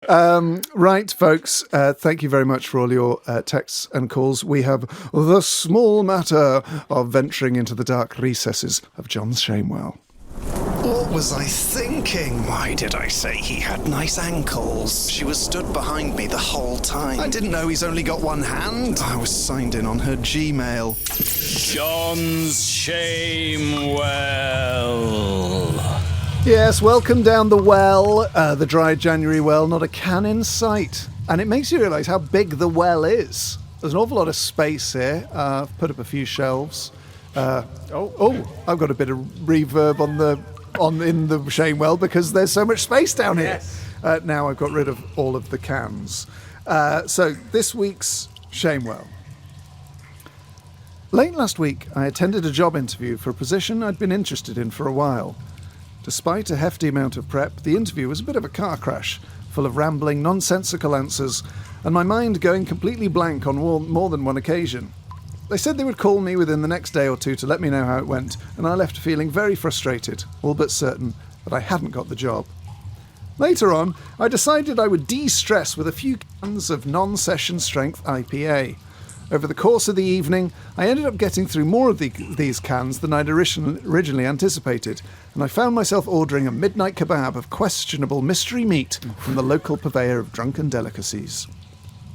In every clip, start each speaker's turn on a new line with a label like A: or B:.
A: Right, folks, thank you very much for all your texts and calls. We have the small matter of venturing into the dark recesses of John Shamewell.
B: What was I thinking? Why did I say he had nice ankles? She was stood behind me the whole time. I didn't know he's only got one hand. I was signed in on her Gmail.
C: John's Shamewell.
A: Yes, welcome down the well, the dry January well, not a can in sight. And it makes you realise how big the well is. There's an awful lot of space here. I've put up a few shelves. I've got a bit of reverb in the Shamewell because there's so much space down here. Yes. Now I've got rid of all of the cans. So this week's Shamewell. Late last week, I attended a job interview for a position I'd been interested in for a while. Despite a hefty amount of prep, the interview was a bit of a car crash, full of rambling, nonsensical answers, and my mind going completely blank on more than one occasion. They said they would call me within the next day or two to let me know how it went, and I left feeling very frustrated, all but certain that I hadn't got the job. Later on, I decided I would de-stress with a few cans of non-session strength IPA. Over the course of the evening, I ended up getting through more of these cans than I'd originally anticipated, and I found myself ordering a midnight kebab of questionable mystery meat from the local purveyor of drunken delicacies.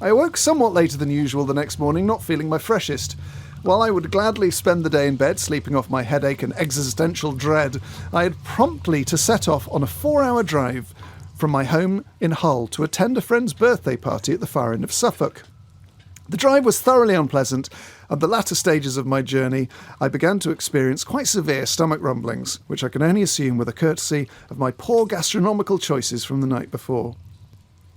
A: I awoke somewhat later than usual the next morning, not feeling my freshest. While I would gladly spend the day in bed, sleeping off my headache and existential dread, I had promptly to set off on a 4-hour drive from my home in Hull to attend a friend's birthday party at the far end of Suffolk. The drive was thoroughly unpleasant. At the latter stages of my journey, I began to experience quite severe stomach rumblings, which I can only assume were the courtesy of my poor gastronomical choices from the night before.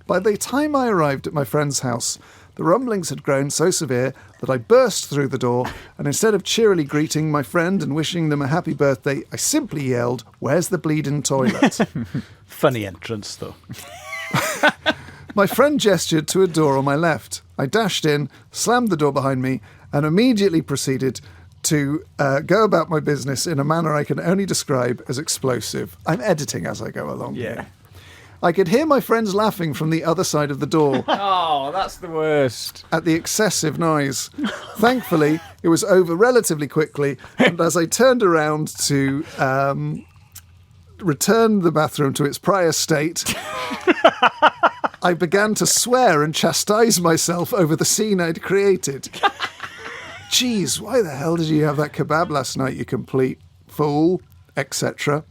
A: By the time I arrived at my friend's house, the rumblings had grown so severe that I burst through the door, and instead of cheerily greeting my friend and wishing them a happy birthday, I simply yelled, "Where's the bleeding toilet?"
D: Funny entrance, though.
A: My friend gestured to a door on my left. I dashed in, slammed the door behind me, and immediately proceeded to go about my business in a manner I can only describe as explosive. I'm editing as I go along.
D: Yeah.
A: I could hear my friends laughing from the other side of the door.
D: Oh, that's the worst.
A: At the excessive noise. Thankfully, it was over relatively quickly, and as I turned around to return the bathroom to its prior state, I began to swear and chastise myself over the scene I'd created. Geez, why the hell did you have that kebab last night, you complete fool, etc.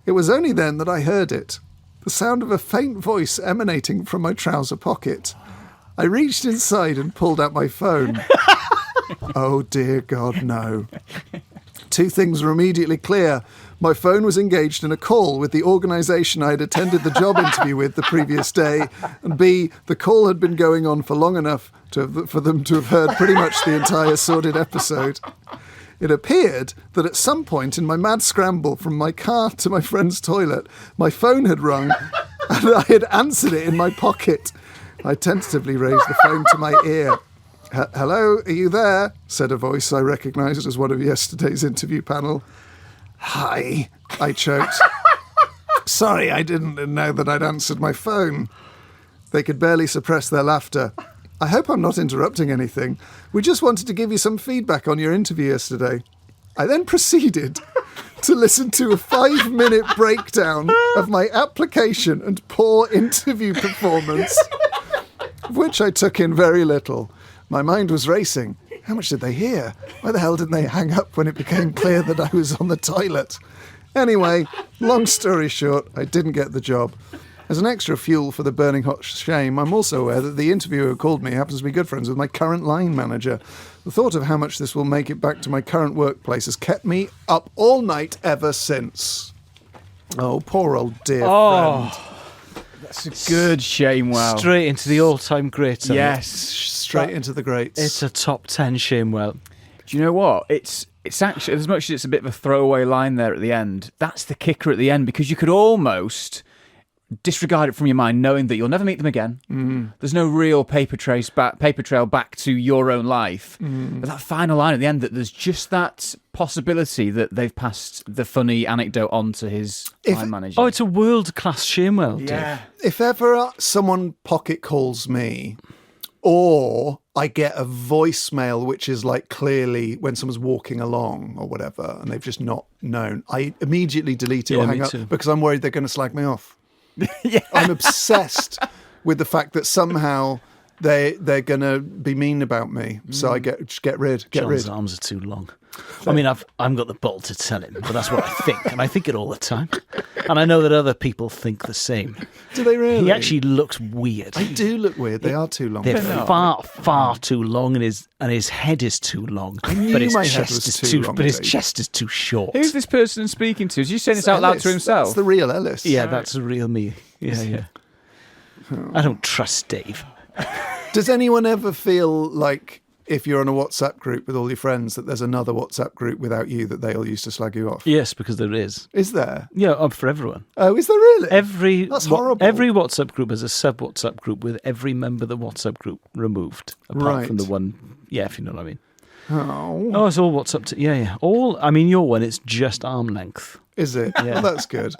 A: It was only then that I heard it. The sound of a faint voice emanating from my trouser pocket. I reached inside and pulled out my phone. Oh dear God, no. Two things were immediately clear. My phone was engaged in a call with the organisation I had attended the job interview with the previous day, and B, the call had been going on for long enough for them to have heard pretty much the entire sordid episode. It appeared that at some point in my mad scramble from my car to my friend's toilet, my phone had rung and I had answered it in my pocket. I tentatively raised the phone to my ear. "Hello, are you there?" said a voice I recognised as one of yesterday's interview panel. "Hi," I choked. "Sorry, I didn't know that I'd answered my phone." They could barely suppress their laughter. "I hope I'm not interrupting anything. We just wanted to give you some feedback on your interview yesterday." I then proceeded to listen to a 5-minute breakdown of my application and poor interview performance, of which I took in very little. My mind was racing. How much did they hear? Why the hell didn't they hang up when it became clear that I was on the toilet? Anyway, long story short, I didn't get the job. As an extra fuel for the burning hot shame, I'm also aware that the interviewer who called me happens to be good friends with my current line manager. The thought of how much this will make it back to my current workplace has kept me up all night ever since. Oh, poor old dear friend.
D: That's a good Shamewell.
E: Straight into the all-time greats.
D: Yes.
A: Straight into the greats.
E: It's a top 10 Shamewell.
D: Do you know what? It's actually, as much as it's a bit of a throwaway line there at the end, that's the kicker at the end, because you could almost disregard it from your mind, knowing that you'll never meet them again. There's no real paper trail back to your own life. But that final line at the end, that there's just that possibility that they've passed the funny anecdote on to his line manager.
E: Oh, it's a world-class Shamewell, Dave.
A: If ever someone pocket calls me, or I get a voicemail which is like clearly when someone's walking along or whatever and they've just not known, I immediately delete it or
E: Yeah,
A: hang
E: me
A: up
E: too.
A: because I'm worried they're going to slag me off. I'm obsessed with the fact that somehow they're going to be mean about me. So I just get rid.
E: John's arms are too long. I mean, I've got the ball to tell him, but that's what I think, and I think it all the time. And I know that other people think the same.
A: Do they really?
E: He actually looks weird.
A: I do look weird. They are too long.
E: They're far too long, and his head is too long.
A: knew
E: but his
A: my head
E: chest
A: was
E: is
A: too long,
E: But his
A: Dave.
E: chest is too short.
D: Who's this person speaking to? Is he saying this out loud
A: Elis.
D: to himself?
A: That's the real Elis.
E: Yeah, that's the real me. Yeah. I don't trust Dave.
A: Does anyone ever feel like if you're on a WhatsApp group with all your friends that there's another WhatsApp group without you that they all used to slag you off?
E: Yes, because there is.
A: Is there?
E: Yeah, for everyone.
A: Oh, is there really?
E: That's
A: horrible.
E: Every WhatsApp group has a sub-WhatsApp group with every member of the WhatsApp group removed, apart from
A: Right.
E: the one. Yeah, if you know what I mean.
A: Oh,
E: Oh, it's all WhatsApp. Yeah. All. I mean, your one. It's just arm length.
A: is it?
E: Yeah.
A: Well, that's good.